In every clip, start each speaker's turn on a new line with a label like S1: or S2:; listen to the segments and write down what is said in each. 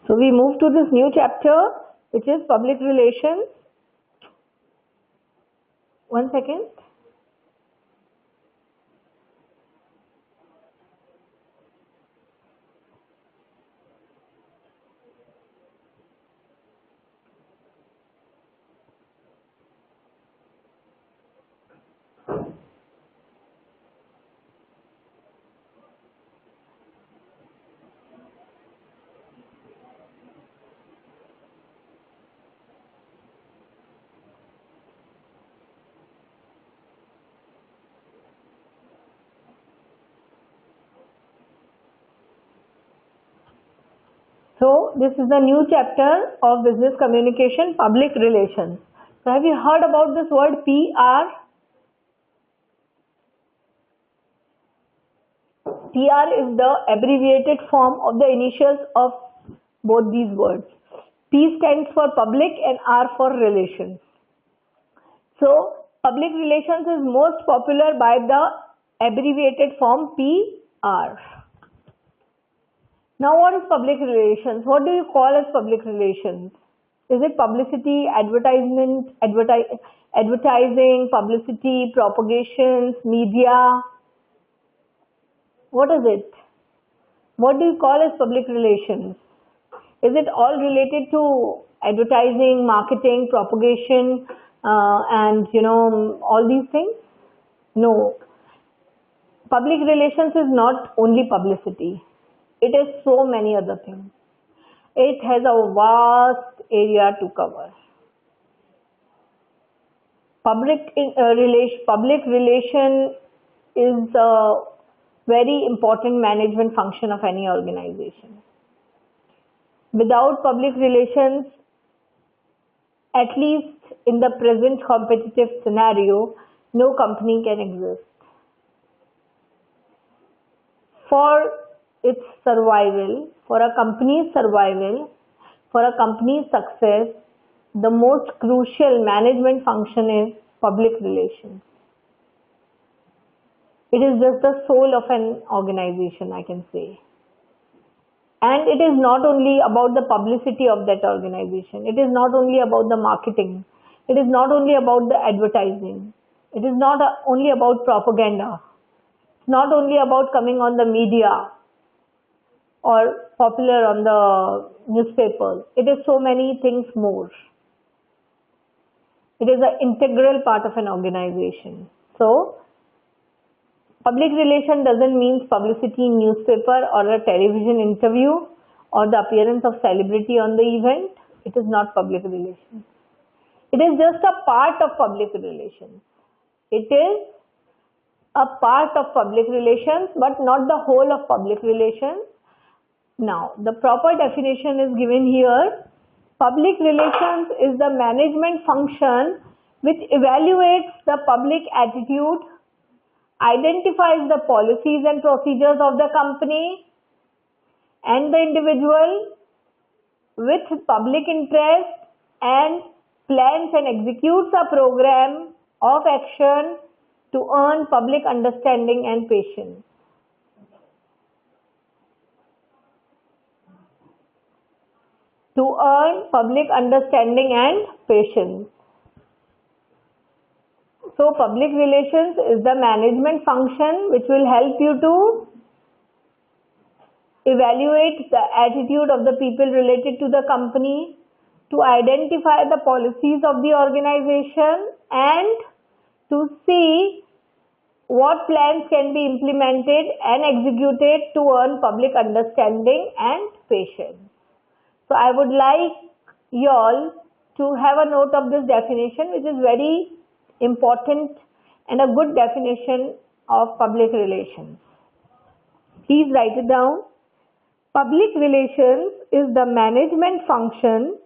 S1: So we move to this new chapter, which is public relations. One second. So this is the new chapter of business communication, public relations. So have you heard about this word PR? PR is the abbreviated form of the initials of both these words. P stands for public and R for relations. So public relations is most popular by the abbreviated form PR. Now what is public relations? What do you call as public relations? Is it publicity, advertisement, advertising, publicity, propagations, media? What is it? What do you call as public relations? Is it all related to advertising, marketing, propagation, and all these things? No. Public relations is not only publicity. It is so many other things. It has a vast area to cover. Public relation is a very important management function of any organization. Without public relations, at least in the present competitive scenario, no company can exist. For its survival, for a company's survival, for a company's success, the most crucial management function is public relations. It is just the soul of an organization, I can say. And it is not only about the publicity of that organization. It is not only about the marketing. It is not only about the advertising. It is not only about propaganda. It's not only about coming on the media or popular on the newspaper. It is so many things more. It is an integral part of an organization. So, public relation doesn't mean publicity in newspaper or a television interview or the appearance of celebrity on the event. It is not public relations. It is just a part of public relations. It is a part of public relations, but not the whole of public relations. Now, the proper definition is given here. Public relations is the management function which evaluates the public attitude, identifies the policies and procedures of the company and the individual with public interest, and plans and executes a program of action to earn public understanding and patience. To earn public understanding and patience. So public relations is the management function which will help you to evaluate the attitude of the people related to the company, to identify the policies of the organization, and to see what plans can be implemented and executed to earn public understanding and patience. So I would like you all to have a note of this definition, which is very important and a good definition of public relations. Please write it down. Public relations is the management function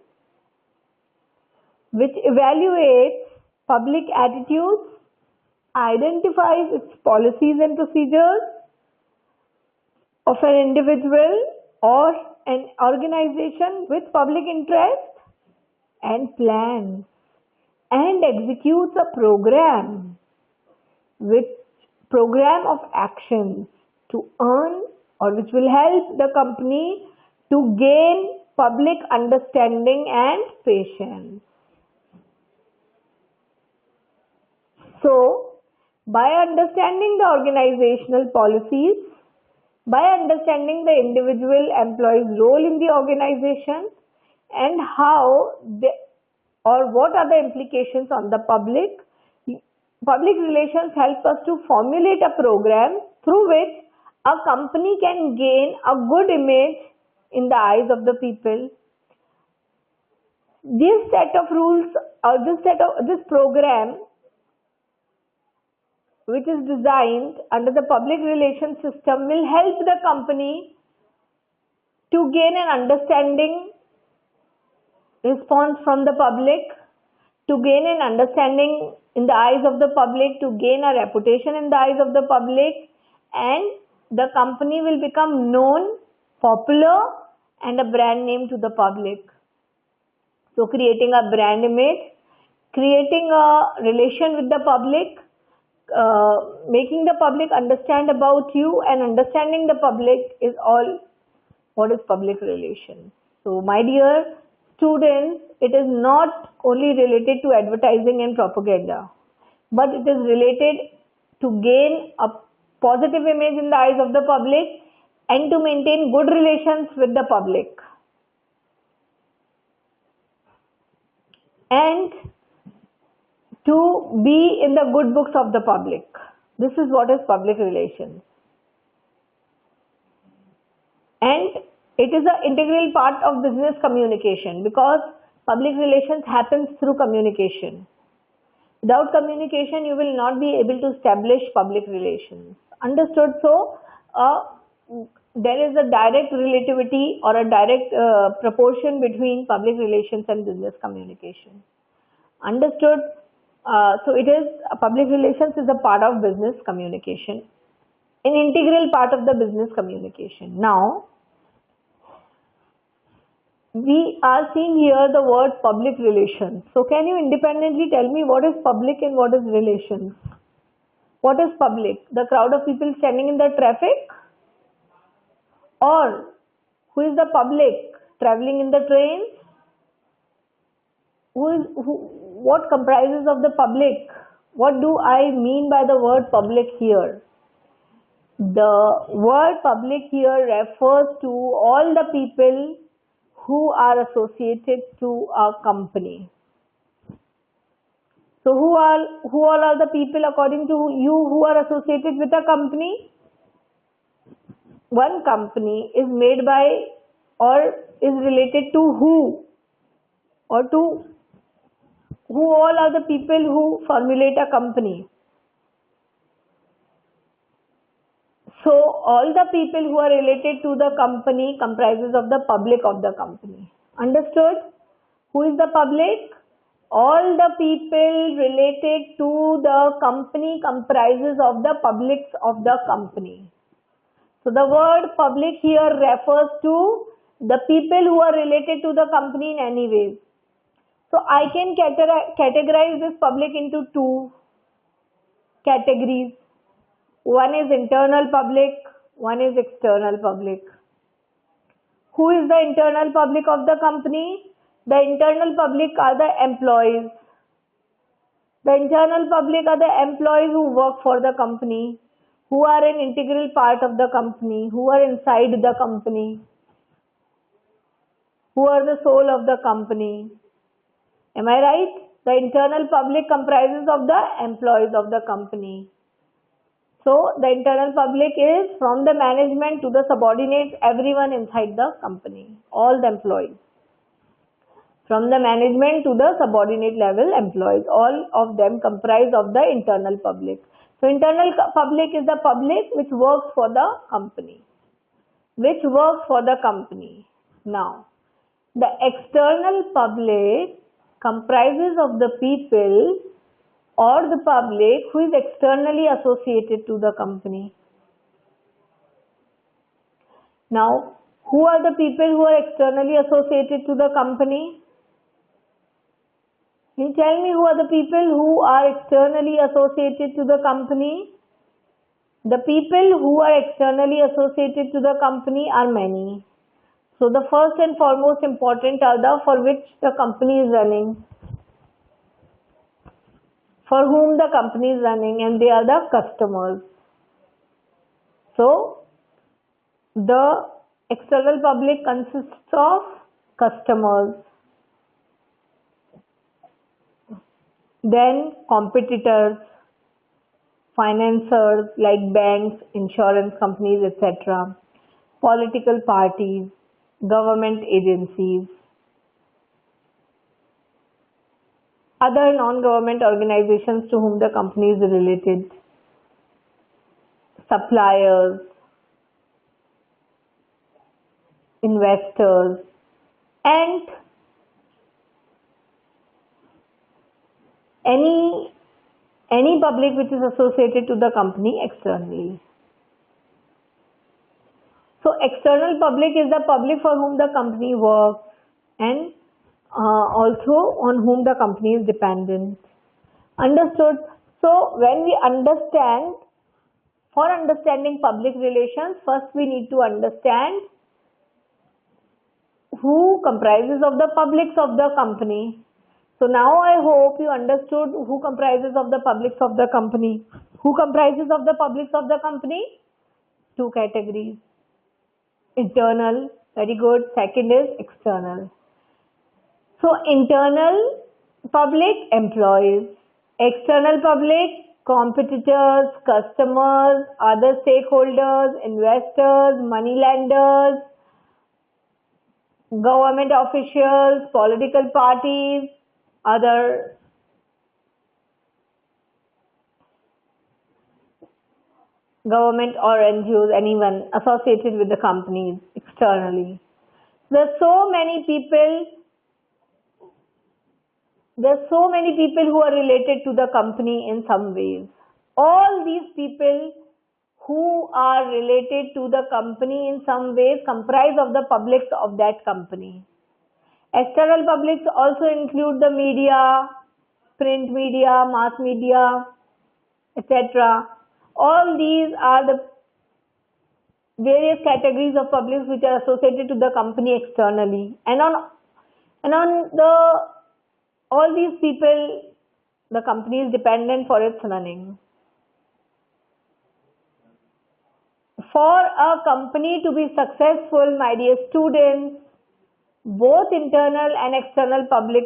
S1: which evaluates public attitudes, identifies its policies and procedures of an individual or an organization with public interest, and plans and executes a program of actions to earn, or which will help the company to gain public understanding and patience. So, by understanding the organizational policies, by understanding the individual employee's role in the organization and how they, or what are the implications on the public, public relations help us to formulate a program through which a company can gain a good image in the eyes of the people. This set of rules or this program, which is designed under the public relations system, will help the company to gain an understanding response from the public, to gain an understanding in the eyes of the public, to gain a reputation in the eyes of the public, and the company will become known, popular, and a brand name to the public. So creating a brand image, creating a relation with the public, making the public understand about you and understanding the public is all what is public relations. So my dear students, it is not only related to advertising and propaganda, but it is related to gain a positive image in the eyes of the public and to maintain good relations with the public. And to be in the good books of the public. This is what is public relations. And it is an integral part of business communication because public relations happens through communication. Without communication, you will not be able to establish public relations. Understood? So, there is a direct relativity or a direct proportion between public relations and business communication. Understood? So it is public relations is a part of business communication, an integral part of the business communication. Now, we are seeing here the word public relations. So can you independently tell me what is public and what is relations? What is public? The crowd of people standing in the traffic? Or who is the public traveling in the trains? What comprises of the public? What do I mean by the word public here? The word public here refers to all the people who are associated to a company. So who all are the people according to you who are associated with a company? One company is made by or is related to who? Or to who all are the people who formulate a company? So all the people who are related to the company comprises of the public of the company. Understood? Who is the public? All the people related to the company comprises of the publics of the company. So the word public here refers to the people who are related to the company in any way. So I can categorize this public into two categories. One is internal public, one is external public. Who is the internal public of the company? The internal public are the employees. The internal public are the employees who work for the company, who are an integral part of the company, who are inside the company, who are the soul of the company. Am I right? The internal public comprises of the employees of the company. So the internal public is from the management to the subordinates, everyone inside the company, all the employees. From the management to the subordinate level employees, all of them comprise of the internal public. So internal public is the public which works for the company. Which works for the company. Now, the external public comprises of the people or the public who is externally associated to the company. Now, who are the people who are externally associated to the company? Can you tell me who are the people who are externally associated to the company? The people who are externally associated to the company are many. So the first and foremost important are the for which the company is running, for whom the company is running, and they are the customers. So the external public consists of customers, then competitors, financiers like banks, insurance companies, etc., political parties, government agencies, other non-government organizations to whom the company is related, suppliers, investors, and any public which is associated to the company externally. So external public is the public for whom the company works and also on whom the company is dependent. Understood? So when we understand, for understanding public relations, first we need to understand who comprises of the publics of the company. So now I hope you understood who comprises of the publics of the company. Who comprises of the publics of the company? Two categories. Internal, very good. Second is external. So internal public, employees. External public, competitors, customers, other stakeholders, investors, moneylenders, government officials, political parties, other government or NGOs, anyone associated with the companies externally. There are so many people who are related to the company in some ways. All these people who are related to the company in some ways comprise of the publics of that company. External publics also include the media, print media, mass media, etc. All these are the various categories of publics which are associated to the company externally. And on all these people, the company is dependent for its running. For a company to be successful, my dear students, both internal and external public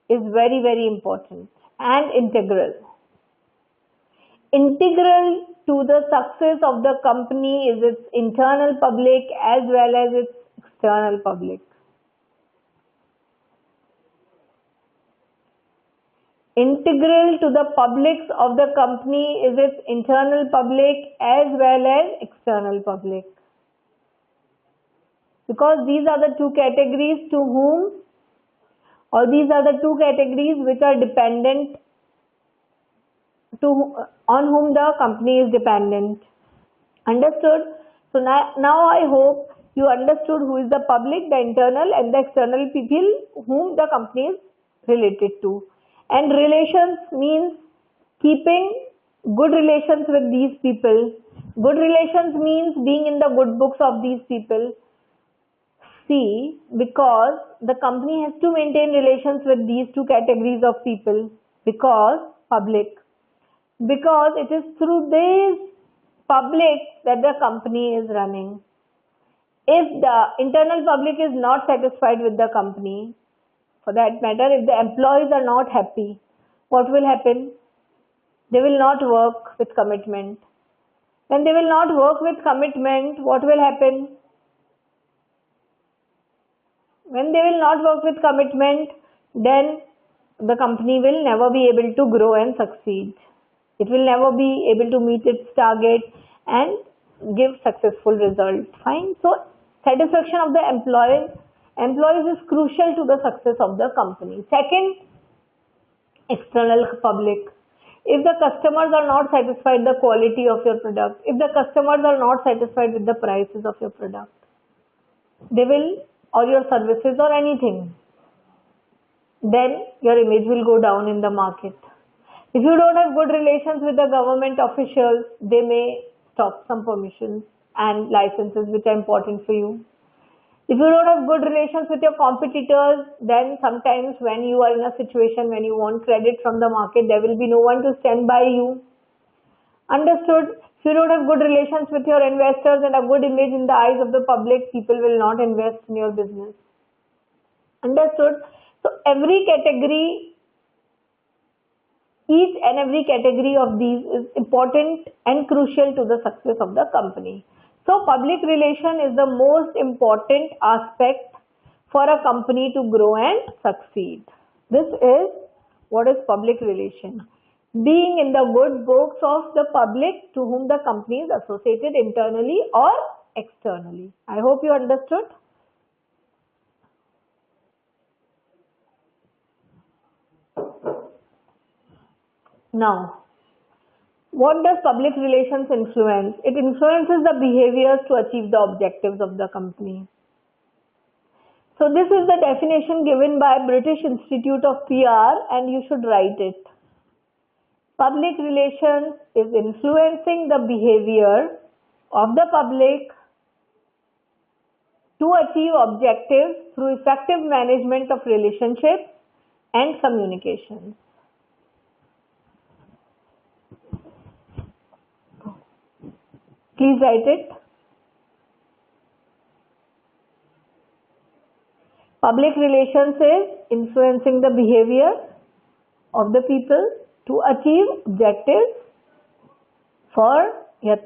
S1: is very, very important and integral. Integral to the success of the company is its internal public as well as its external public. Integral to the publics of the company is its internal public as well as external public. Because these are the two categories to whom, or these are the two categories which are dependent on whom the company is dependent. Understood? So now I hope you understood who is the public, the internal and the external people whom the company is related to. And relations means keeping good relations with these people. Good relations means being in the good books of these people. See, because the company has to maintain relations with these two categories of people. Because public. Because it is through these public that the company is running. If the internal public is not satisfied with the company, for that matter, if the employees are not happy, what will happen? They will not work with commitment. When they will not work with commitment, what will happen? When they will not work with commitment, then the company will never be able to grow and succeed. It will never be able to meet its target and give successful results. Fine. So satisfaction of the employees is crucial to the success of the company. Second, external public. If the customers are not satisfied with the quality of your product, if the customers are not satisfied with the prices of your product, they will, or your services or anything, then your image will go down in the market. If you don't have good relations with the government officials, they may stop some permissions and licenses which are important for you. If you don't have good relations with your competitors, then sometimes when you are in a situation when you want credit from the market, there will be no one to stand by you. Understood? If you don't have good relations with your investors and a good image in the eyes of the public, people will not invest in your business. Understood? So every category, each and every category of these is important and crucial to the success of the company. So public relation is the most important aspect for a company to grow and succeed. This is what is public relation. Being in the good books of the public to whom the company is associated internally or externally. I hope you understood. Now, what does public relations influence? It influences the behaviors to achieve the objectives of the company. So this is the definition given by British Institute of PR and you should write it. Public relations is influencing the behavior of the public to achieve objectives through effective management of relationships and communication. Please write it. Public relations is influencing the behavior of the people to achieve objectives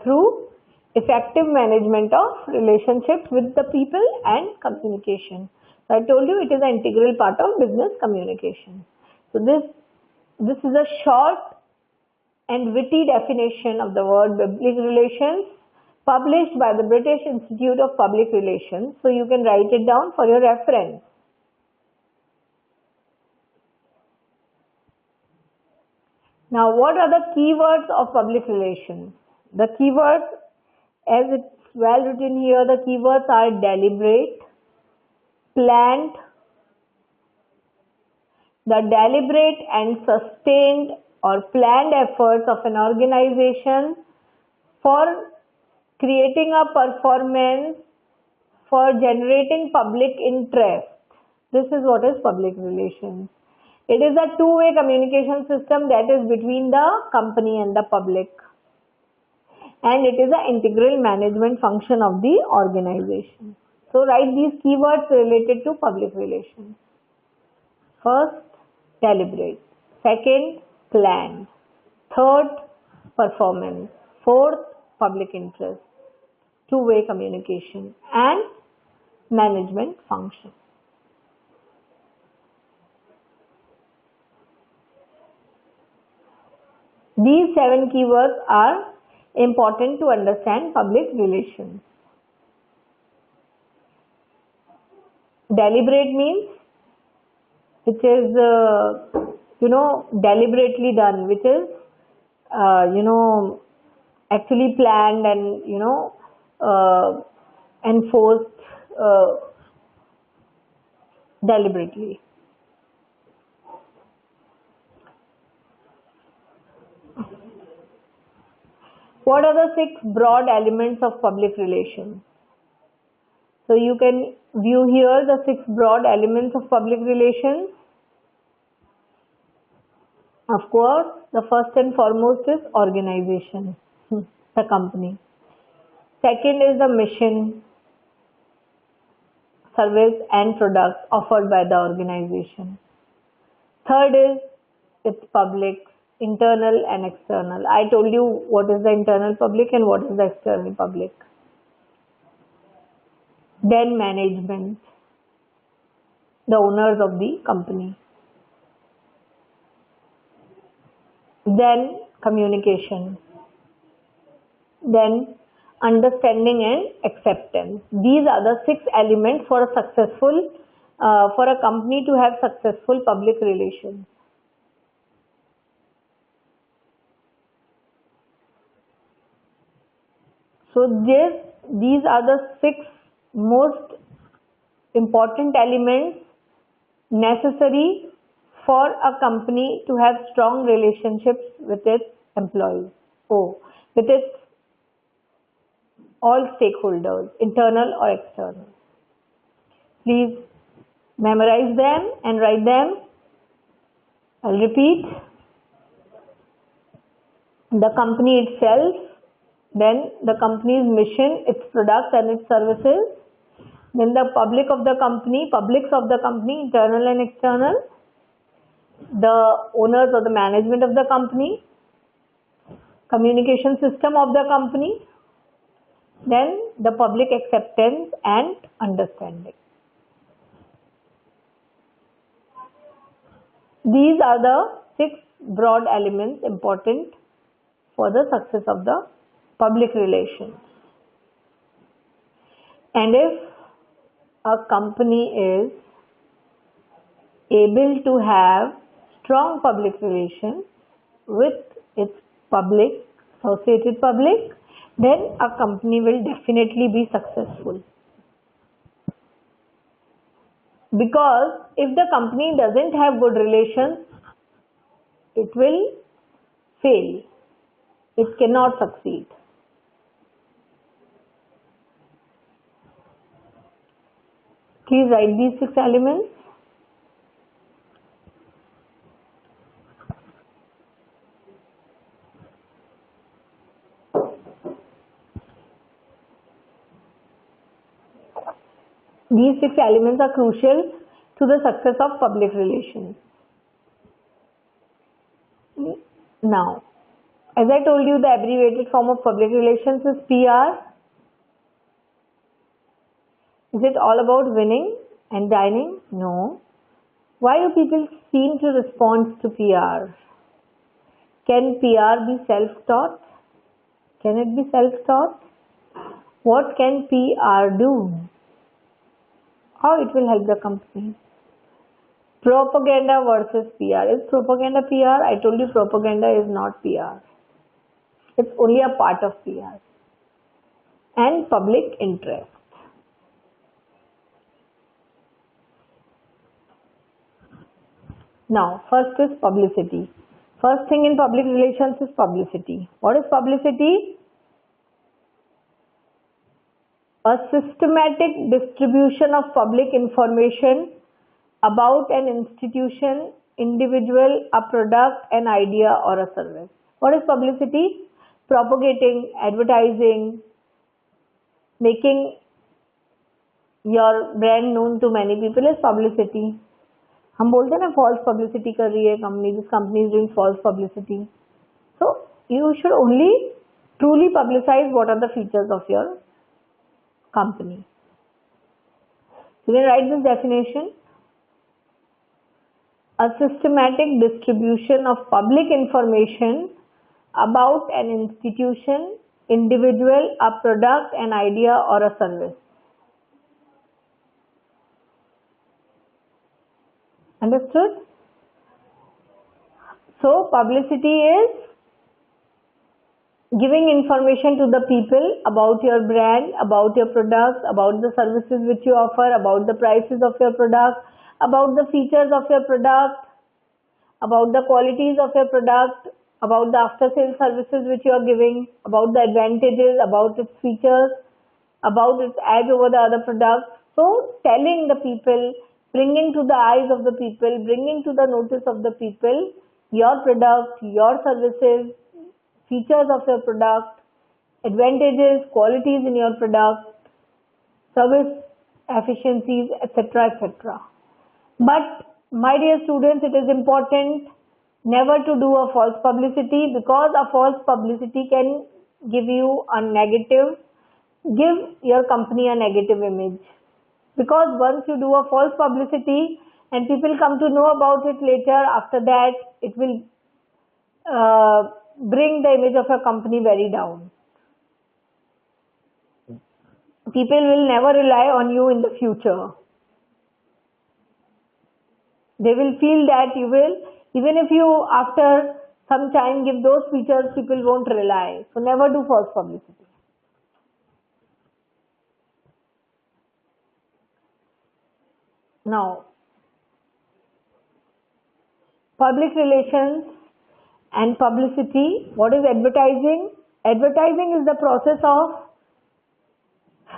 S1: through effective management of relationships with the people and communication. So I told you it is an integral part of business communication. So this is a short and witty definition of the word public relations published by the British Institute of Public Relations. So you can write it down for your reference. Now, what are the keywords of public relations? The keywords, as it's well written here, the keywords are deliberate, planned, the deliberate and sustained or planned efforts of an organization for creating a performance, for generating public interest. This is what is public relations. It is a two-way communication system that is between the company and the public. And it is an integral management function of the organization. So write these keywords related to public relations. First, deliberate. Second, planned. Third, performance. Fourth, public interest. Two-way communication and management function. These 7 keywords are important to understand public relations. Deliberate means which is deliberately done, which is actually planned and enforced deliberately. What are the 6 broad elements of public relations? So you can view here the 6 broad elements of public relations. Of course, the first and foremost is organization, the company. Second is the mission, service and products offered by the organization. Third is its public, internal and external. I told you what is the internal public and what is the external public. Then management, the owners of the company. Then communication. Then understanding and acceptance. These are the 6 elements for a company to have successful public relations. So these are the 6 most important elements necessary for a company to have strong relationships with its employees, with its all stakeholders, internal or external. Please memorize them and write them. I'll repeat. The company itself, then the company's mission, its products and its services, then the publics of the company, internal and external, the owners or the management of the company, communication system of the company, then the public acceptance and understanding. These are the 6 broad elements important for the success of the public relations. And if a company is able to have strong public relations with its public, associated public, then a company will definitely be successful. Because if the company doesn't have good relations, it will fail. It cannot succeed. Please write these 6 elements. These 6 elements are crucial to the success of public relations. Now, as I told you, the abbreviated form of public relations is PR. Is it all about winning and dining? No. Why do people seem to respond to PR? Can PR be self-taught? Can it be self-taught? What can PR do? How it will help the company? Propaganda versus PR. Is propaganda PR? I told you propaganda is not PR. It's only a part of PR. And public interest. Now, first is publicity. First thing in public relations is publicity. What is publicity? A systematic distribution of public information about an institution, individual, a product, an idea or a service. What is publicity? Propagating, advertising, making your brand known to many people is publicity. हम बोलते हैं ना false publicity कर रही है company, this company is doing false publicity. So you should only truly publicize what are the features of your company. You can write this definition. A systematic distribution of public information about an institution, individual, a product, an idea or a service. Understood? So publicity is giving information to the people about your brand, about your products, about the services which you offer, about the prices of your product, about the features of your product, about the qualities of your product, about the after sales services which you are giving, about the advantages, about its features, about its edge over the other products. So telling the people, bringing to the eyes of the people, bringing to the notice of the people your product, your services, features of your product, advantages, qualities in your product, service efficiencies, etc., etc. But my dear students, it is important never to do a false publicity, because a false publicity can give you a negative, give your company a negative image. Because once you do a false publicity and people come to know about it later, after that it will bring the image of your company very down. People will never rely on you in the future. They will feel that you will, even if you after some time give those features, people won't rely. So never do false publicity. Now, public relations and publicity. What is advertising? Advertising is the process of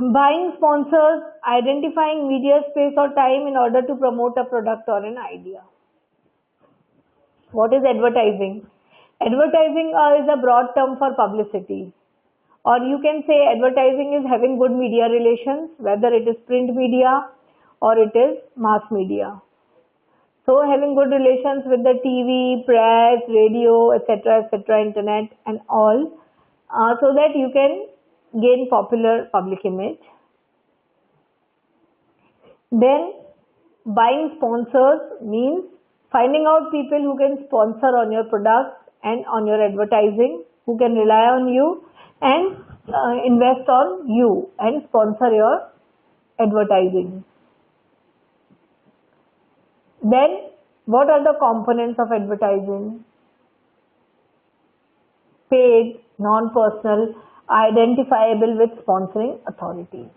S1: Buying sponsors, identifying media space or time in order to promote a product or an idea. What is advertising? Advertising is a broad term for publicity. Or you can say advertising is having good media relations, whether it is print media or it is mass media. So having good relations with the TV, press, radio, etc., internet and all, so that you can gain popular public image. Then buying sponsors means finding out people who can sponsor on your products and on your advertising, who can rely on you and invest on you and sponsor your advertising. Then what are the components of advertising? Paid, non-personal, identifiable with sponsoring authorities.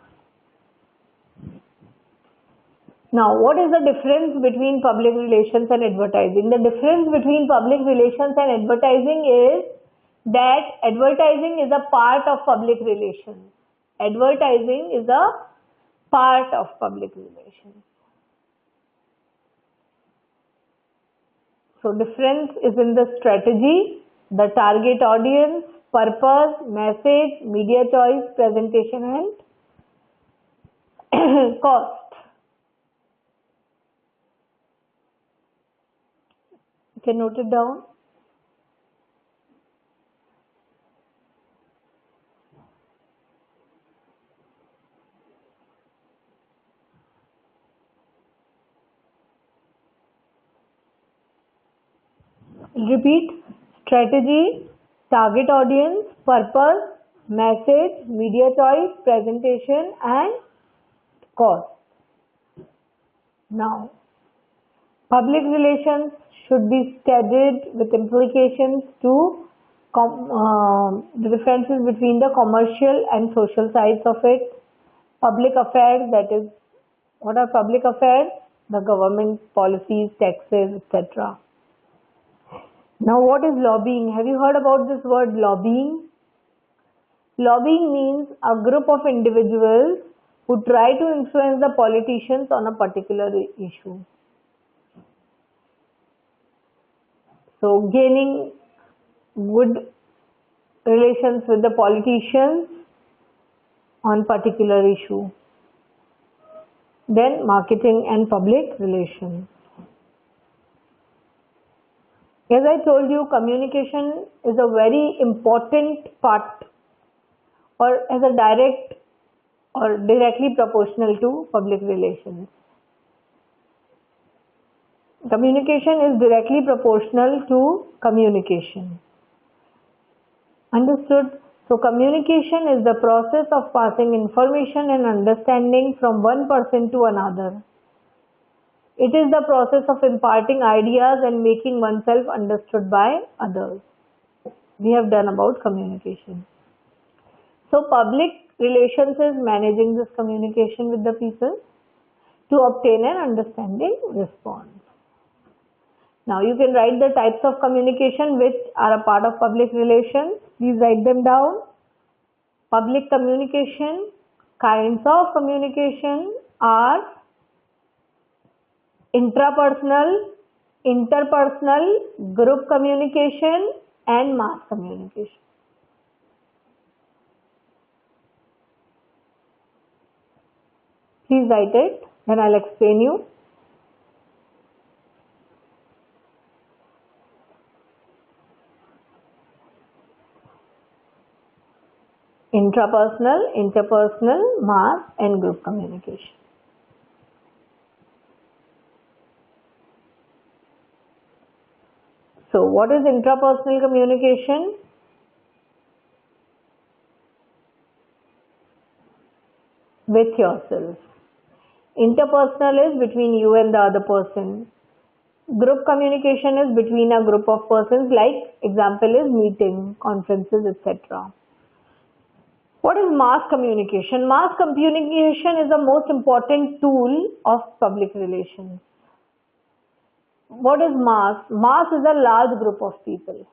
S1: Now, what is the difference between public relations and advertising? The difference between public relations and advertising is that advertising is a part of public relations. Advertising is a part of public relations. So, difference is in the strategy, the target audience, purpose, message, media choice, presentation and cost. You can note it down. Repeat: strategy, target audience, purpose, message, media choice, presentation and cost. Now, public relations should be studied with implications to the differences between the commercial and social sides of it. Public affairs, that is, what are public affairs? The government policies, taxes, etc. Now, what is lobbying? Have you heard about this word lobbying? Lobbying means a group of individuals who try to influence the politicians on a particular issue. So, gaining good relations with the politicians on particular issue. Then, marketing and public relations. As I told you, communication is a very important part or as a direct or directly proportional to public relations. Communication is directly proportional to communication. Understood? So, communication is the process of passing information and understanding from one person to another. It is the process of imparting ideas and making oneself understood by others. We have done about communication. So, public relations is managing this communication with the people to obtain an understanding response. Now, you can write the types of communication which are a part of public relations. Please write them down. Public communication, kinds of communication are intrapersonal, interpersonal, group communication and mass communication. Please write it, then I'll explain you. Intrapersonal, interpersonal, mass and group communication. So, what is intrapersonal communication? With yourself. Interpersonal is between you and the other person. Group communication is between a group of persons, like example is meeting, conferences, etc. What is mass communication? Mass communication is the most important tool of public relations. What is mass? Mass is a large group of people.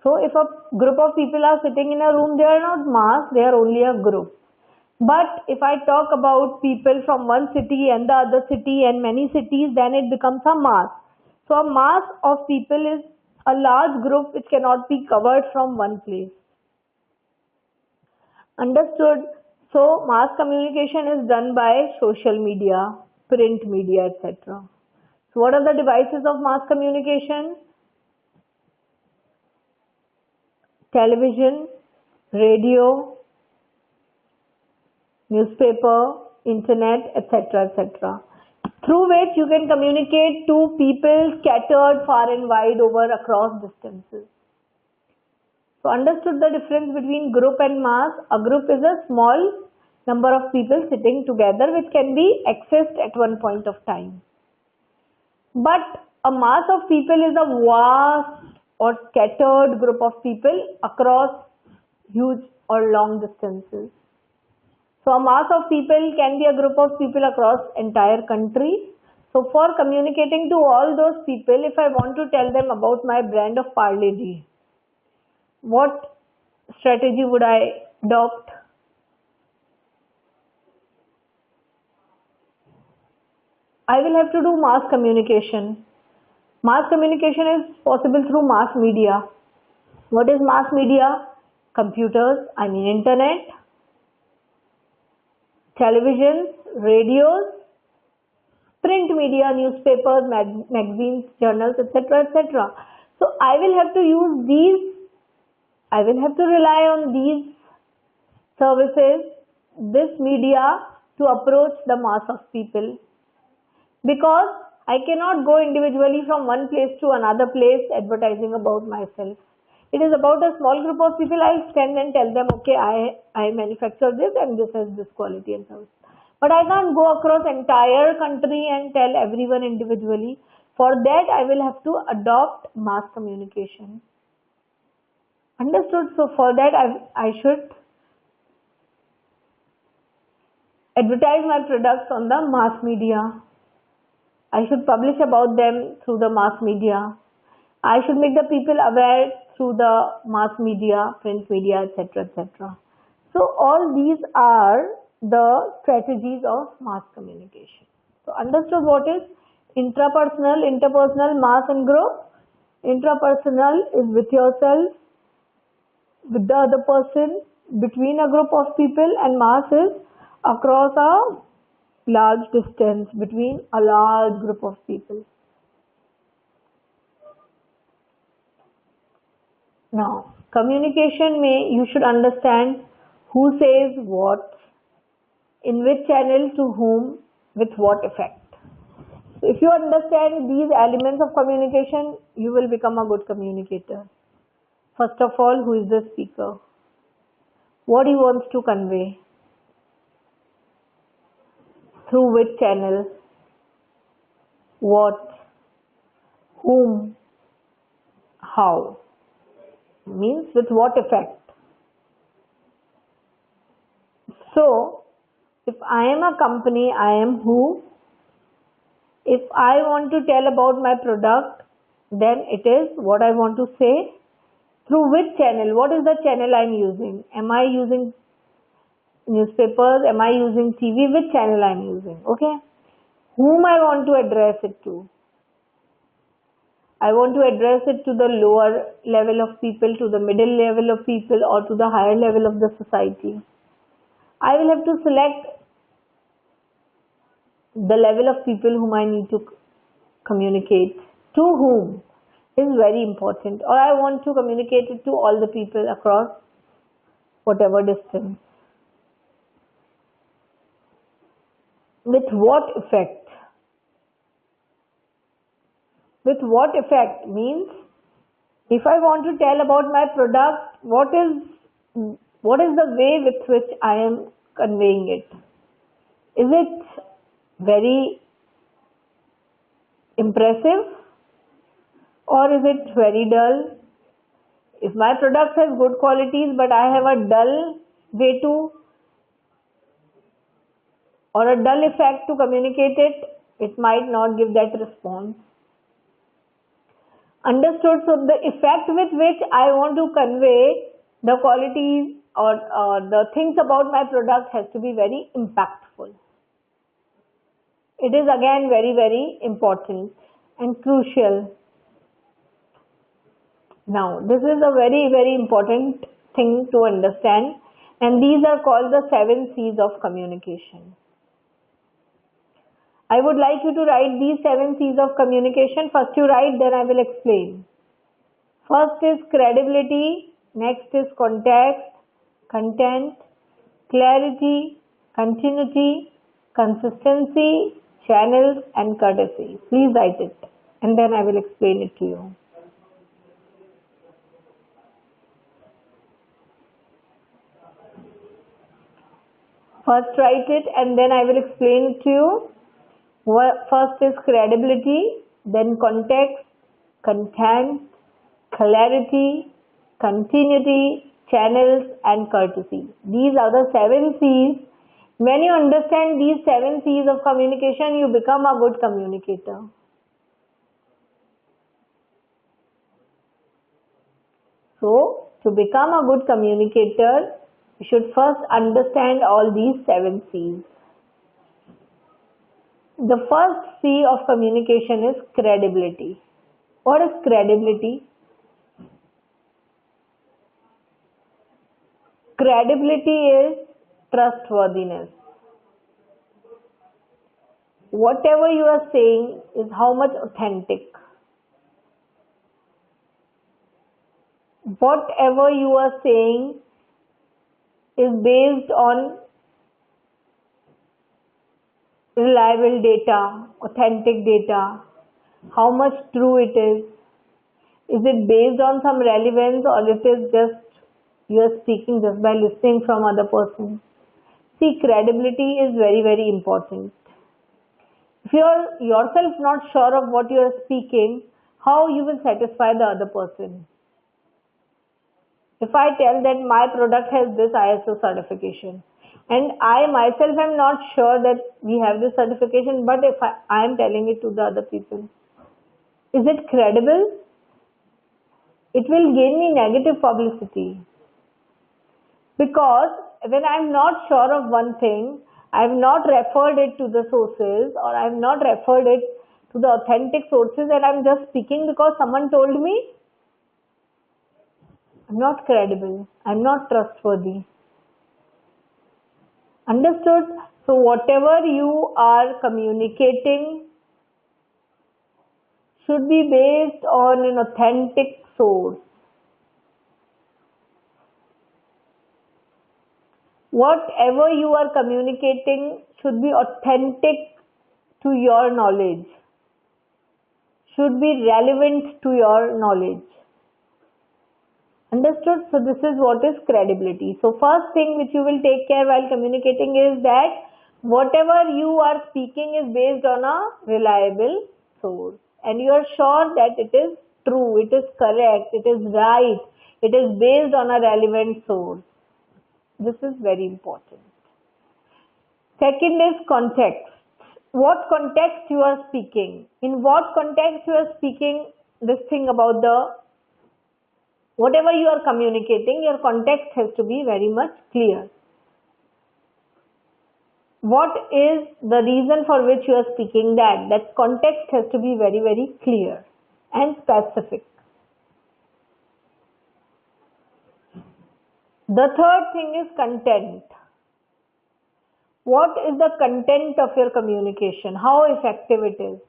S1: So if a group of people are sitting in a room, they are not mass, they are only a group. But if I talk about people from one city and the other city and many cities, then it becomes a mass. So a mass of people is a large group which cannot be covered from one place. Understood? So mass communication is done by social media, print media, etc. So what are the devices of mass communication? Television, radio, newspaper, internet, etc., etc., through which you can communicate to people scattered far and wide over across distances. So understood the difference between group and mass. A group is a small number of people sitting together which can be accessed at one point of time. But a mass of people is a vast or scattered group of people across huge or long distances. So a mass of people can be a group of people across entire country. So for communicating to all those people, if I want to tell them about my brand of Parle-G, what strategy would I adopt? I will have to do mass communication. Mass communication is possible through mass media. What is mass media? Computers, I mean internet, televisions, radios, print media, newspapers, magazines, journals, etc., etc. So I will have to use these, I will have to rely on these services, this media to approach the mass of people, because I cannot go individually from one place to another place advertising about myself. It is about a small group of people. I'll stand and tell them, okay, I manufacture this and this has this quality and service. But I can't go across entire country and tell everyone individually. For that, I will have to adopt mass communication. Understood? So for that, I should advertise my products on the mass media. I should publish about them through the mass media. I should make the people aware through the mass media, print media, etc., etc. So all these are the strategies of mass communication. So understood what is intrapersonal, interpersonal, mass and group? Intrapersonal is with yourself, with the other person, between a group of people, and mass is across a large distance between a large group of people. Now, communication you should understand who says what, in which channel, to whom, with what effect. So if you understand these elements of communication, you will become a good communicator. First of all, who is the speaker? What he wants to convey? Through which channel? What? Whom? How? Means with what effect? So, if I am a company, I am who? If I want to tell about my product, then it is what I want to say. Through which channel? What is the channel I am using? Am I using newspapers? Am I using TV? Which channel I am using? Okay. Whom I want to address it to? I want to address it to the lower level of people, to the middle level of people, or to the higher level of the society. I will have to select the level of people whom I need to communicate. To whom is very important. Or I want to communicate it to all the people across whatever distance. With what effect? With what effect means, if I want to tell about my product, what is the way with which I am conveying it? Is it very impressive or is it very dull? If my product has good qualities but I have a dull way to, or a dull effect to communicate it, it might not give that response. Understood. So the effect with which I want to convey the qualities or the things about my product has to be very impactful. It is again very, very important and crucial. Now, this is a very, very important thing to understand, and these are called the 7 C's of communication. I would like you to write these 7 C's of communication. First you write, then I will explain. First is credibility, next is context, content, clarity, continuity, consistency, channels, and courtesy. Please write it, and then I will explain it to you. First write it, and then I will explain it to you. First is credibility, then context, content, clarity, continuity, channels, and courtesy. These are the 7 C's. When you understand these 7 C's of communication, you become a good communicator. So, to become a good communicator, you should first understand all these 7 C's. The first C of communication is credibility. What is credibility? Credibility is trustworthiness. Whatever you are saying is how much authentic. Whatever you are saying is based on reliable data, authentic data, how much true it is. Is it based on some relevance, or it is just you are speaking just by listening from other person? See, credibility is very, very important. If you are yourself not sure of what you are speaking, how you will satisfy the other person? If I tell that my product has this ISO certification, and I myself am not sure that we have this certification, but if I am telling it to the other people, is it credible? It will gain me negative publicity. Because when I am not sure of one thing, I have not referred it to the sources, or I have not referred it to the authentic sources, and I am just speaking because someone told me, I am not credible, I am not trustworthy. Understood? So whatever you are communicating should be based on an authentic source. Whatever you are communicating should be authentic to your knowledge, should be relevant to your knowledge. Understood? So this is what is credibility. So first thing which you will take care while communicating is that whatever you are speaking is based on a reliable source, and you are sure that it is true, it is correct, it is right, it is based on a relevant source. This is very important. Second is context. What context you are speaking? In what context you are speaking this thing about whatever you are communicating, your context has to be very much clear. What is the reason for which you are speaking that? That context has to be very, very clear and specific. The third thing is content. What is the content of your communication? How effective it is?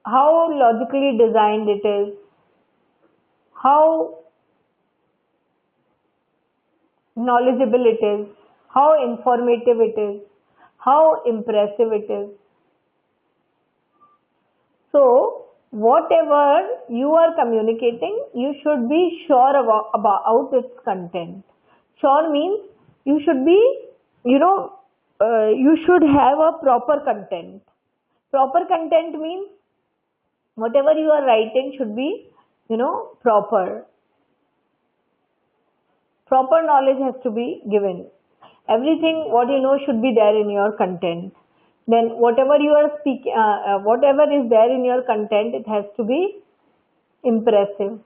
S1: How logically designed it is? How knowledgeable it is? How informative it is? How impressive it is? So, whatever you are communicating, you should be sure about its content. Sure means you should be, you should have a proper content. Proper content means whatever you are writing should be, proper. Proper knowledge has to be given. Everything what you know should be there in your content. Then whatever you are speaking, whatever is there in your content, it has to be impressive.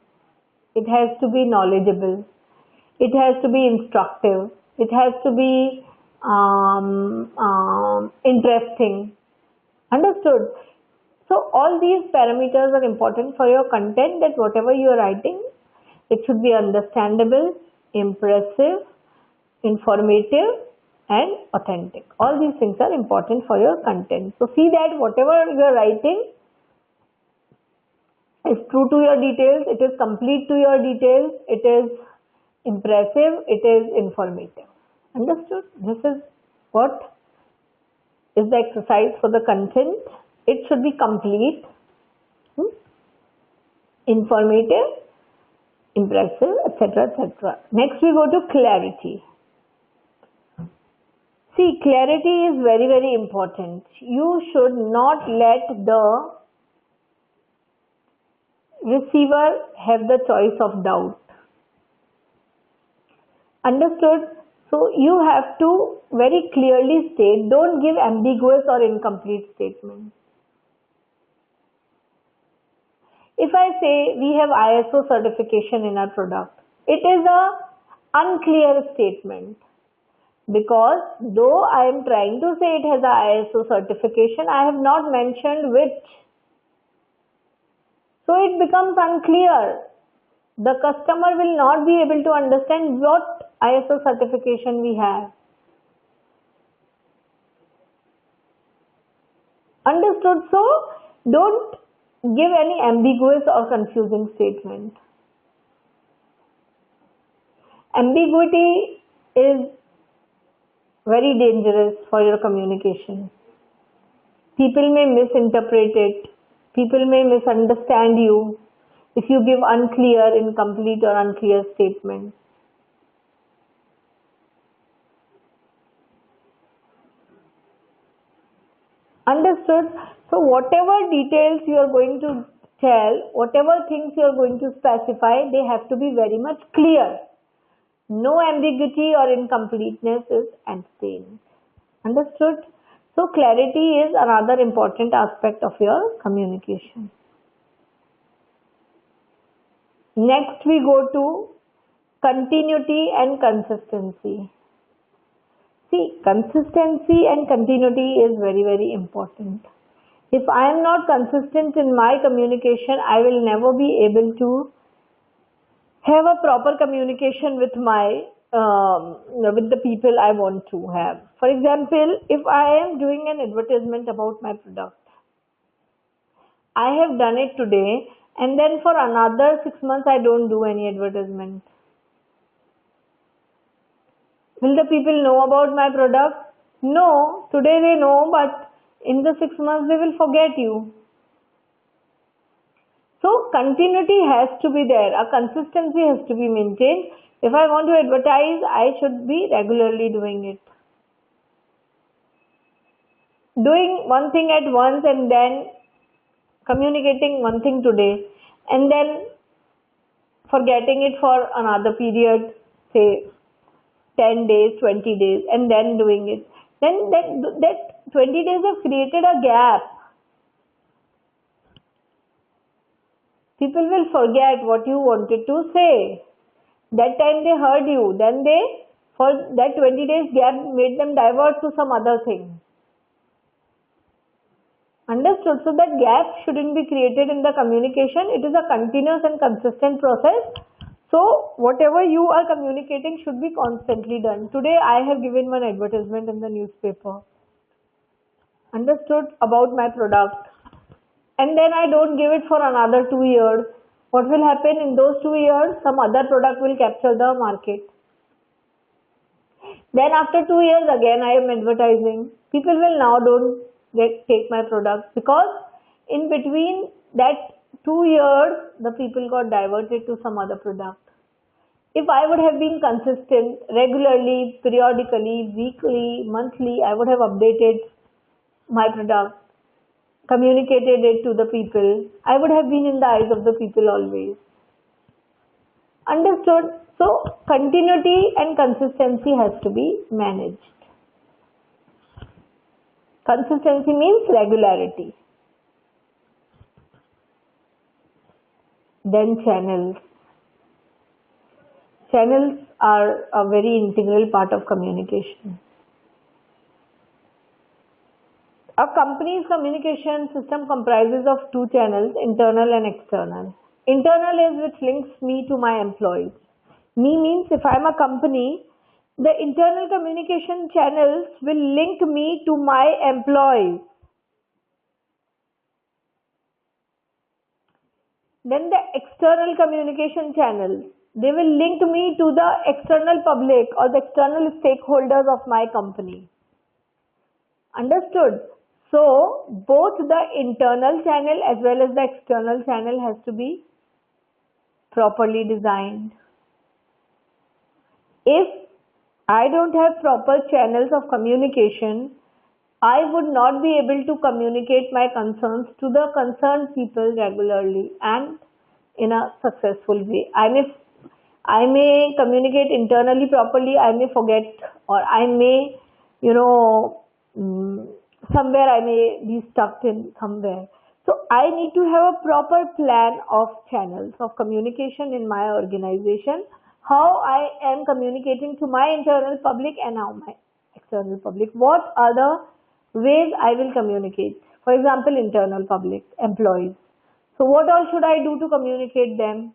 S1: It has to be knowledgeable. It has to be instructive. It has to be interesting. Understood? So all these parameters are important for your content, that whatever you are writing, it should be understandable, impressive, informative and authentic. All these things are important for your content. So see that whatever you are writing is true to your details, it is complete to your details, it is impressive, it is informative. Understood? This is what is the exercise for the content. It should be complete, informative, impressive, etc., etc. Next we go to clarity. See, clarity is very, very important. You should not let the receiver have the choice of doubt. Understood? So you have to very clearly state, don't give ambiguous or incomplete statements. If I say we have ISO certification in our product, it is a unclear statement, because though I am trying to say it has a ISO certification, I have not mentioned which. So it becomes unclear. The customer will not be able to understand what ISO certification we have. Understood? So don't give any ambiguous or confusing statement. Ambiguity is very dangerous for your communication. People may misinterpret it. People may misunderstand you if you give unclear, incomplete or unclear statements. Understood? So whatever details you are going to tell, whatever things you are going to specify, they have to be very much clear. No ambiguity or incompleteness is entertained. Understood? So clarity is another important aspect of your communication. Next we go to continuity and consistency. See, consistency and continuity is very, very important. If I am not consistent in my communication, I will never be able to have a proper communication with my with the people I want to have. For example, if I am doing an advertisement about my product, I have done it today and then for another 6 months I don't do any advertisement. Will the people know about my product? No, today they know, but in the 6 months they will forget you. So continuity has to be there, a consistency has to be maintained. If I want to advertise, I should be regularly doing it. Doing one thing at once and then communicating one thing today and then forgetting it for another period, say 10 days, 20 days and then doing it. Then that 20 days have created a gap. People will forget what you wanted to say. That time they heard you, then they, for that 20 days gap, made them divert to some other thing. Understood? So that gap shouldn't be created in the communication. It is a continuous and consistent process. So whatever you are communicating should be constantly done. Today I have given one advertisement in the newspaper. Understood? About my product. And then I don't give it for another 2 years. What will happen in those 2 years? Some other product will capture the market. Then after 2 years again I am advertising. People will now don't take my product, because in between that 2 years the people got diverted to some other product. If I would have been consistent, regularly, periodically, weekly, monthly, I would have updated my product, communicated it to the people, I would have been in the eyes of the people always. Understood? So continuity and consistency has to be managed. Consistency means regularity. Then channels. Channels are a very integral part of communication. A company's communication system comprises of two channels, internal and external. Internal is which links me to my employees. Me means if I'm a company, the internal communication channels will link me to my employees. Then the external communication channels, they will link me to the external public or the external stakeholders of my company. Understood? So both the internal channel as well as the external channel has to be properly designed. If I don't have proper channels of communication, I would not be able to communicate my concerns to the concerned people regularly and in a successful way. I may communicate internally properly, I may forget, or I may, somewhere I may be stuck in somewhere. So I need to have a proper plan of channels of communication in my organization, how I am communicating to my internal public and now my external public. What are the ways I will communicate? For example, internal public, employees. So what all should I do to communicate them?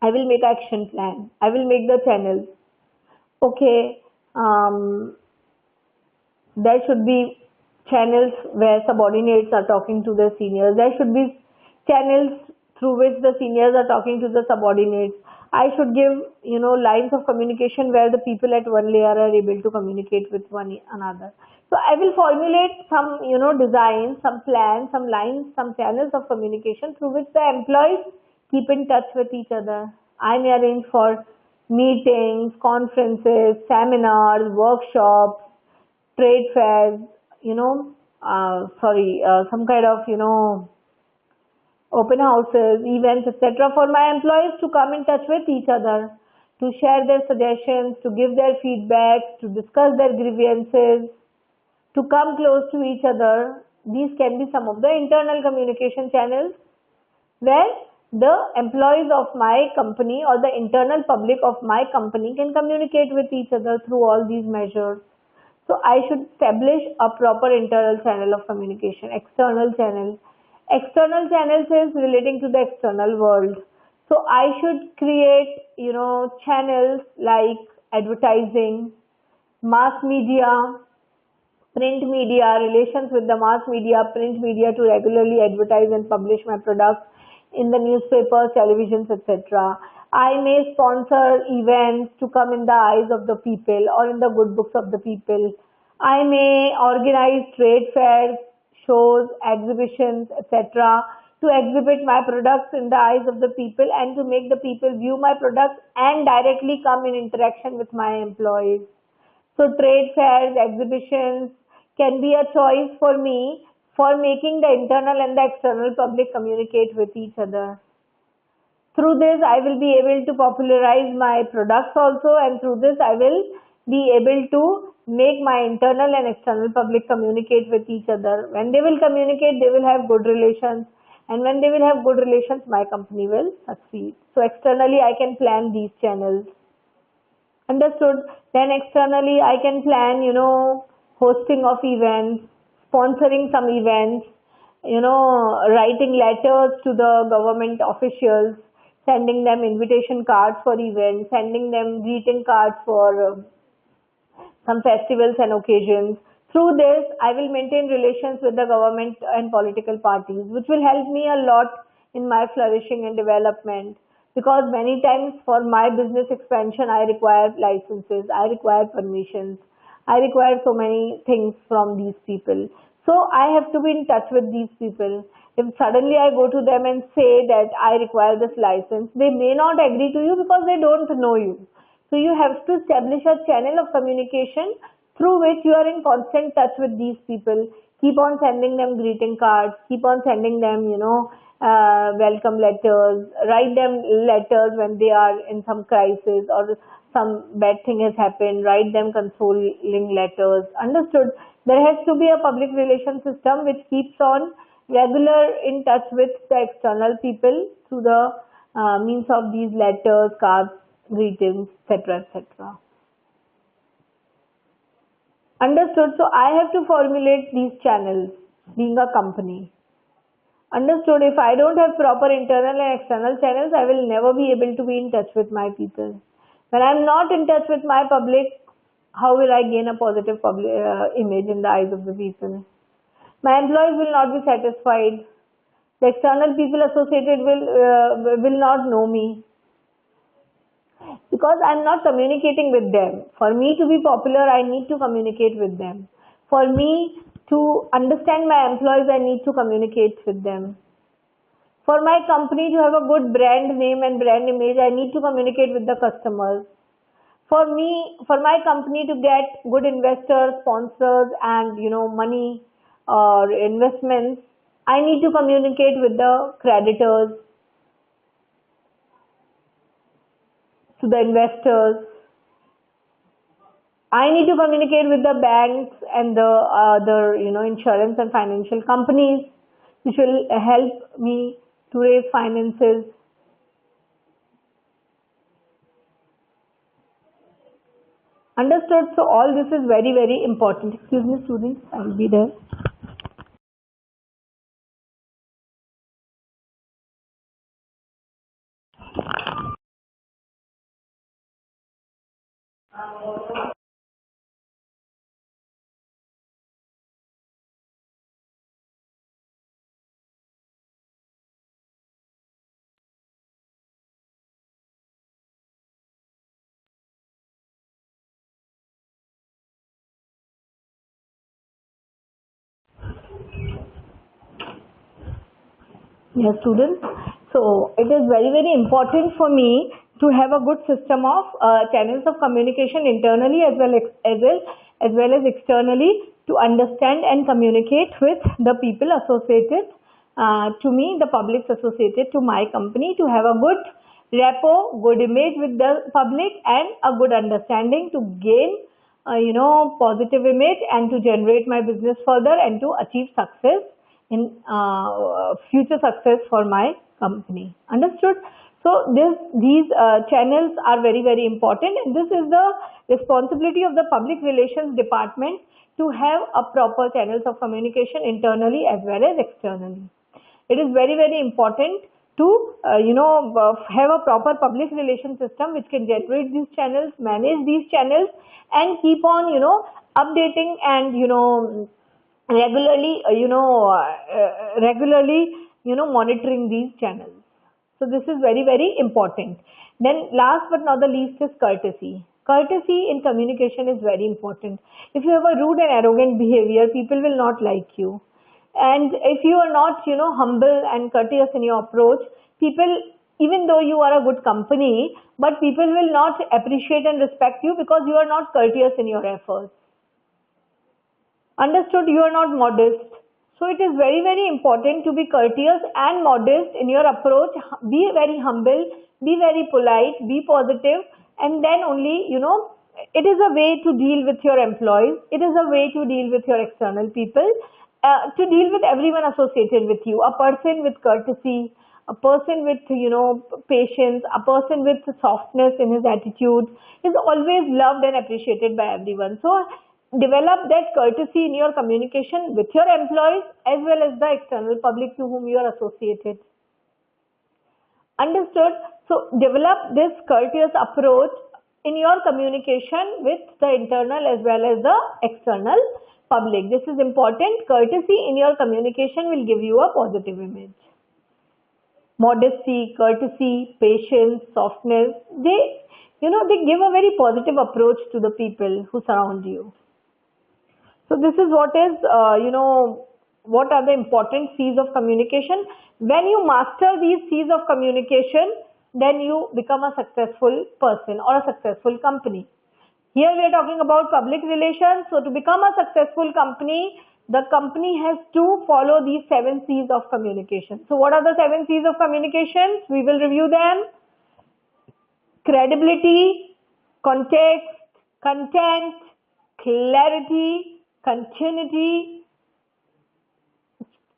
S1: I will make action plan. I will make the channels. Okay, there should be channels where subordinates are talking to the seniors. There should be channels through which the seniors are talking to the subordinates. I should give, lines of communication where the people at one layer are able to communicate with one another. So I will formulate some, designs, some plans, some lines, some channels of communication through which the employees keep in touch with each other. I may arrange for meetings, conferences, seminars, workshops, trade fairs, some kind of, open houses, events, etc. for my employees to come in touch with each other, to share their suggestions, to give their feedback, to discuss their grievances, to come close to each other. These can be some of the internal communication channels where the employees of my company or the internal public of my company can communicate with each other through all these measures. So I should establish a proper internal channel of communication. External channel. External channels is relating to the external world. So I should create, channels like advertising, mass media, print media, relations with the mass media, print media to regularly advertise and publish my products in the newspapers, televisions, etc. I may sponsor events to come in the eyes of the people or in the good books of the people. I may organize trade fairs, shows, exhibitions, etc. to exhibit my products in the eyes of the people and to make the people view my products and directly come in interaction with my employees. So trade fairs, exhibitions can be a choice for me for making the internal and the external public communicate with each other. Through this, I will be able to popularize my products also, and through this, I will be able to make my internal and external public communicate with each other. When they will communicate, they will have good relations, and when they will have good relations, my company will succeed. So externally, I can plan these channels. Understood? Then externally, I can plan, hosting of events, sponsoring some events, writing letters to the government officials, sending them invitation cards for events, sending them greeting cards for some festivals and occasions. Through this, I will maintain relations with the government and political parties, which will help me a lot in my flourishing and development. Because many times for my business expansion, I require licenses, I require permissions, I require so many things from these people. So I have to be in touch with these people. If suddenly I go to them and say that I require this license, they may not agree to you because they don't know you. So you have to establish a channel of communication through which you are in constant touch with these people. Keep on sending them greeting cards, keep on sending them, welcome letters, write them letters when they are in some crisis or some bad thing has happened, write them consoling letters. Understood? There has to be a public relations system which keeps on regular in touch with the external people through the means of these letters, cards, greetings, etc., etc. Understood. So I have to formulate these channels being a company. Understood. If I don't have proper internal and external channels, I will never be able to be in touch with my people. When I'm not in touch with my public, how will I gain a positive public image in the eyes of the people? My employees will not be satisfied. The external people associated will not know me because I'm not communicating with them. For me to be popular, I need to communicate with them. For me to understand my employees, I need to communicate with them. For my company to have a good brand name and brand image, I need to communicate with the customers. For me, for my company to get good investors, sponsors, and money or investments, I need to communicate with the creditors, to the investors. I need to communicate with the banks and the other, insurance and financial companies, which will help me to raise finances. Understood? So all this is very, very important. Excuse me, students, I'll be there. Yes, students. So it is very, very important for me to have a good system of channels of communication internally as well as externally to understand and communicate with the people associated to me, the publics associated to my company, to have a good rapport, good image with the public, and a good understanding to gain positive image and to generate my business further and to achieve success in future success for my company. Understood? So these channels are very, very important, and this is the responsibility of the public relations department to have a proper channels of communication internally as well as externally. It is very, very important to have a proper public relations system which can generate these channels, manage these channels, and keep on updating and regularly monitoring these channels. So this is very, very important. Then last but not the least is courtesy. Courtesy in communication is very important. If you have a rude and arrogant behavior, people will not like you. And if you are not humble and courteous in your approach, people, even though you are a good company, but people will not appreciate and respect you because you are not courteous in your efforts. Understood? You are not modest. So it is very, very important to be courteous and modest in your approach. Be very humble, be very polite, be positive, and then only, it is a way to deal with your employees. It is a way to deal with your external people, to deal with everyone associated with you. A person with courtesy, a person with, patience, a person with softness in his attitude is always loved and appreciated by everyone. So develop that courtesy in your communication with your employees as well as the external public to whom you are associated. Understood? So develop this courteous approach in your communication with the internal as well as the external public. This is important. Courtesy in your communication will give you a positive image. Modesty, courtesy, patience, softness, they give a very positive approach to the people who surround you. So this is what is, what are the important C's of communication. When you master these C's of communication, then you become a successful person or a successful company. Here we are talking about public relations. So to become a successful company, the company has to follow these 7 C's of communication. So what are the 7 C's of communication? We will review them. Credibility, context, content, clarity, continuity,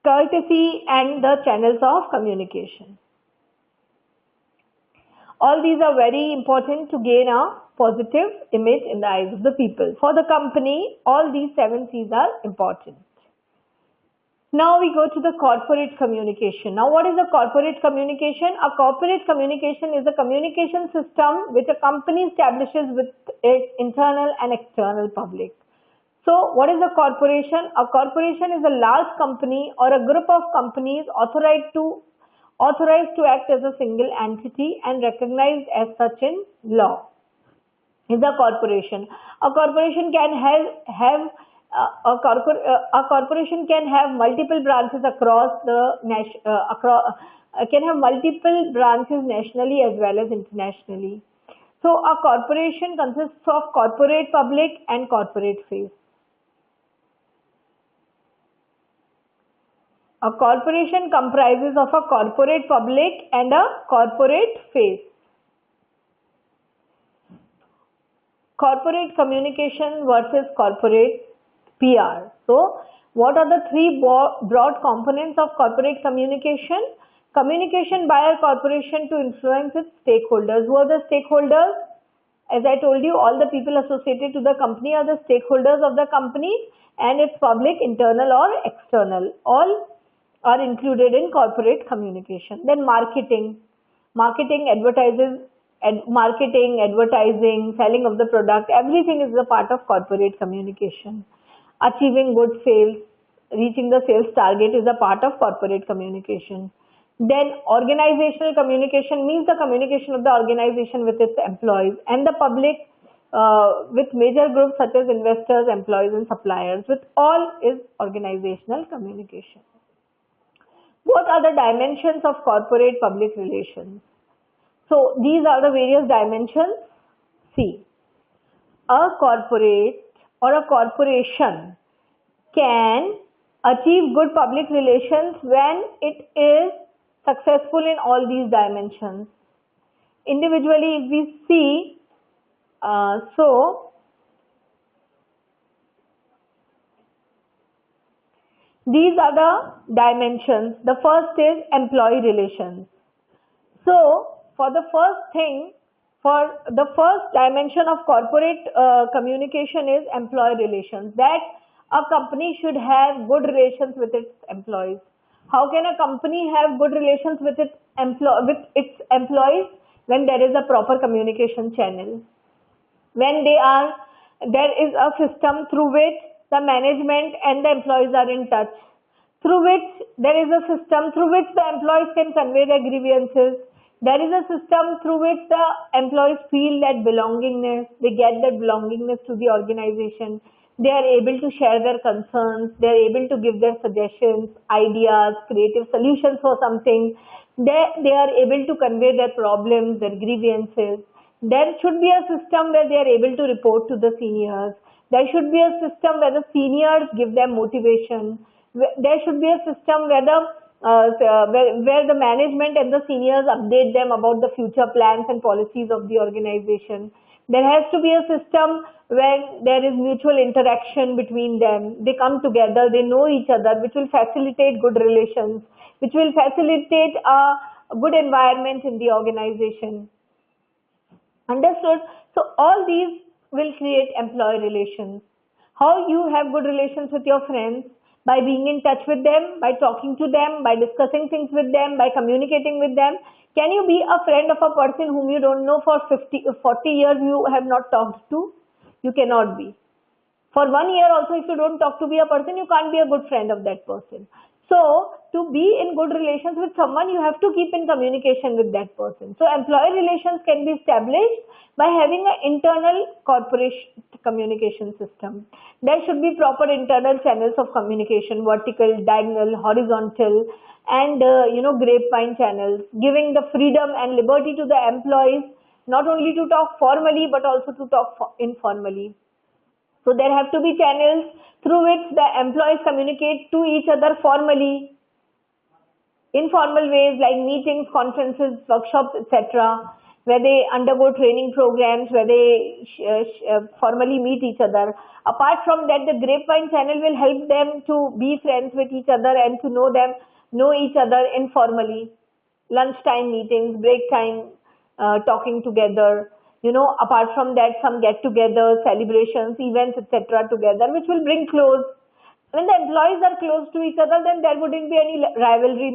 S1: courtesy, and the channels of communication. All these are very important to gain a positive image in the eyes of the people. For the company, all these 7 C's are important. Now we go to the corporate communication. Now what is a corporate communication? A corporate communication is a communication system which a company establishes with its internal and external public. So what is a corporation? A corporation is a large company or a group of companies authorized to act as a single entity and recognized as such in law. Is a corporation. A corporation can have a corporation can have multiple branches can have multiple branches nationally as well as internationally. So a corporation consists of corporate public and corporate face. A corporation comprises of a corporate public and a corporate face. Corporate communication versus corporate PR. So, what are the 3 broad components of corporate communication? Communication by a corporation to influence its stakeholders. Who are the stakeholders? As I told you, all the people associated to the company are the stakeholders of the company and its public, internal or external. All are included in corporate communication. Then marketing. Marketing, advertising, selling of the product, everything is a part of corporate communication. Achieving good sales, reaching the sales target is a part of corporate communication. Then organizational communication means the communication of the organization with its employees and the public with major groups such as investors, employees and suppliers. With all is organizational communication. What are the dimensions of corporate public relations? So these are the various dimensions. See, a corporate or a corporation can achieve good public relations when it is successful in all these dimensions. Individually, if we see, these are the dimensions. The first is employee relations. So, for the first dimension of corporate communication is employee relations. That a company should have good relations with its employees. How can a company have good relations with its employees? When there is a proper communication channel. When there is a system through which the management and the employees are in touch. Through which there is a system through which the employees can convey their grievances. There is a system through which the employees feel that belongingness, they get that belongingness to the organization. They are able to share their concerns, they are able to give their suggestions, ideas, creative solutions for something. They are able to convey their problems, their grievances. There should be a system where they are able to report to the seniors. There should be a system where the seniors give them motivation. There should be a system where the management and the seniors update them about the future plans and policies of the organization. There has to be a system where there is mutual interaction between them. They come together, they know each other, which will facilitate good relations, which will facilitate a good environment in the organization. Understood? So all these will create employee relations. How you have good relations with your friends? By being in touch with them, by talking to them, by discussing things with them, by communicating with them. Can you be a friend of a person whom you don't know for 40 years you have not talked to? You cannot be. For 1 year also, if you don't talk to be a person, you can't be a good friend of that person. So, to be in good relations with someone, you have to keep in communication with that person. So, employee relations can be established by having an internal corporation communication system. There should be proper internal channels of communication, vertical, diagonal, horizontal, and grapevine channels, giving the freedom and liberty to the employees not only to talk formally but also to talk informally. So there have to be channels through which the employees communicate to each other formally, informal ways like meetings, conferences, workshops, etc. where they undergo training programs, where they formally meet each other. Apart from that, the Grapevine channel will help them to be friends with each other and to know each other informally. Lunchtime meetings, break time, talking together. Apart from that, some get-togethers, celebrations, events, etc. together, which will bring close. When the employees are close to each other, then there wouldn't be any rivalry